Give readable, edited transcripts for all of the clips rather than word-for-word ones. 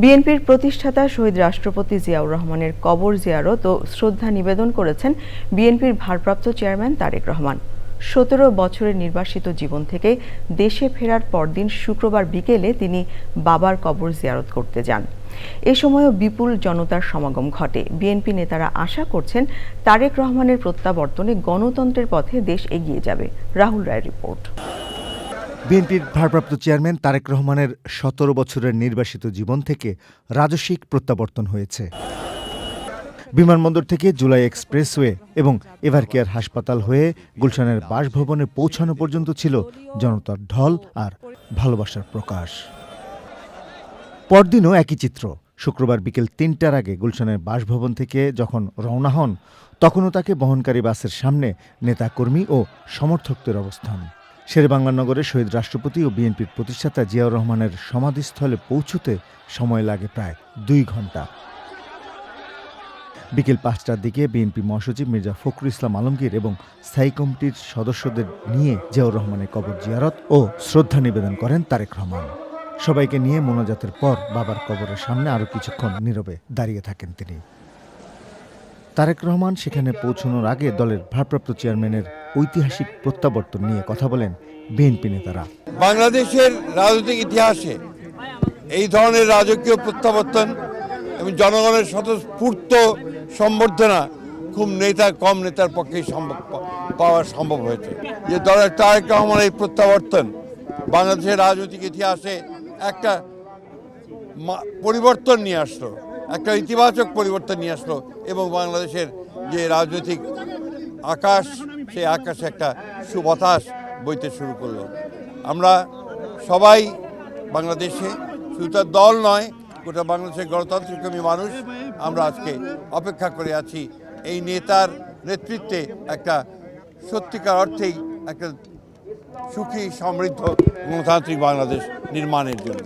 বিএনপির প্রতিষ্ঠাতা শহীদ রাষ্ট্রপতি জিয়াউর রহমানের কবর জিয়ারত ও শ্রদ্ধা নিবেদন করেছেন বিএনপির ভারপ্রাপ্ত চেয়ারম্যান তারেক রহমান। ১৭ বছরের নির্বাসিত জীবন থেকে দেশে ফেরার পরদিন শুক্রবার বিকেলে তিনি বাবার কবর জিয়ারত করতে যান। এ সময়ও বিপুল জনতার সমাগম ঘটে। বিএনপি নেতারা আশা করছেন তারেক রহমানের প্রত্যাবর্তনে গণতন্ত্রের পথে দেশ এগিয়ে যাবে। রাহুল রায়ের রিপোর্ট। বিএনপির ভারপ্রাপ্ত চেয়ারম্যান তারেক রহমানের ১৭ বছরের নির্বাসিত জীবন থেকে রাজস্বিক প্রত্যাবর্তন হয়েছে। বিমানবন্দর থেকে জুলাই এক্সপ্রেসওয়ে এবং এভারকেয়ার হাসপাতাল হয়ে গুলশানের বাসভবনে পৌঁছানো পর্যন্ত ছিল জনতার ঢল আর ভালোবাসার প্রকাশ। পরদিনও একই চিত্র। শুক্রবার বিকেল ৩টার আগে গুলশানের বাসভবন থেকে যখন রওনা হন, তখনও তাকে বহনকারী বাসের সামনে নেতাকর্মী ও সমর্থকদের অবস্থান। শেরেবাংলা নগরে শহীদ রাষ্ট্রপতি ও বিএনপির প্রতিষ্ঠাতা জিয়াউর রহমানের সমাধিস্থলে পৌঁছতে সময় লাগে প্রায় ২ ঘণ্টা। বিকেল ৫টার দিকে বিএনপি মহাসচিব মির্জা ফখরুল ইসলাম আলমগীর এবং স্থায়ী কমিটির সদস্যদের নিয়ে জিয়াউর রহমানের কবর জিয়ারত ও শ্রদ্ধা নিবেদন করেন তারেক রহমান। সবাইকে নিয়ে মোনাজাতের পর বাবার কবরের সামনে আরও কিছুক্ষণ নীরবে দাঁড়িয়ে থাকেন তিনি। তারেক রহমান সেখানে পৌঁছানোর আগে দলের ভারপ্রাপ্ত চেয়ারম্যানের ঐতিহাসিক প্রত্যাবর্তন নিয়ে কথা বলেন বিএনপি নেতারা। বাংলাদেশের রাজনৈতিক ইতিহাসে এই ধরনের রাজকীয় প্রত্যাবর্তন এবং জনগণের স্বতঃস্ফূর্ত সম্বর্ধনা খুব কম নেতার পক্ষেই পাওয়া সম্ভব হয়েছে। যে দলের তারেক রহমানের এই প্রত্যাবর্তন বাংলাদেশের রাজনৈতিক ইতিহাসে একটা পরিবর্তন নিয়ে আসলো, একটা ইতিবাচক পরিবর্তন নিয়ে আসলো এবং বাংলাদেশের যে রাজনৈতিক আকাশ, সেই আকাশে একটা সুবাতাস বইতে শুরু করলো। আমরা সবাই বাংলাদেশে, শুধু তার দল নয়, গোটা বাংলাদেশের গণতন্ত্রপ্রেমী মানুষ আমরা আজকে অপেক্ষা করে আছি এই নেতার নেতৃত্বে একটা সত্যিকার অর্থেই একটা সুখী সমৃদ্ধ গণতান্ত্রিক বাংলাদেশ নির্মাণের জন্য।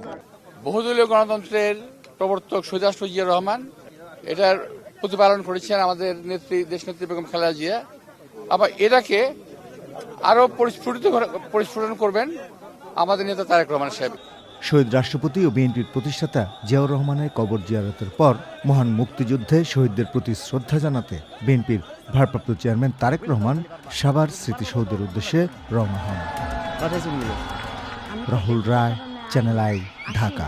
বহুদলীয় গণতন্ত্রের প্রবর্তক শহীদ রাষ্ট্রপতি জিয়াউর রহমান এটার প্রতিপালন করেছেন আমাদের দেশনেত্রী বেগম খালেদা জিয়া। আবার এটাকে আরও পরিস্ফুটন করবেন আমাদের নেতা তারেক রহমান সাহেব। শহীদ রাষ্ট্রপতি ও বিএনপির প্রতিষ্ঠাতা জিয়াউর রহমানের কবর জিয়ারতের পর মহান মুক্তিযুদ্ধে শহীদদের প্রতি শ্রদ্ধা জানাতে বিএনপির ভারপ্রাপ্ত চেয়ারম্যান তারেক রহমান সাভার স্মৃতিসৌধের উদ্দেশ্যে রওনা হন। রাহুল রায়, চ্যানেল আই, ঢাকা।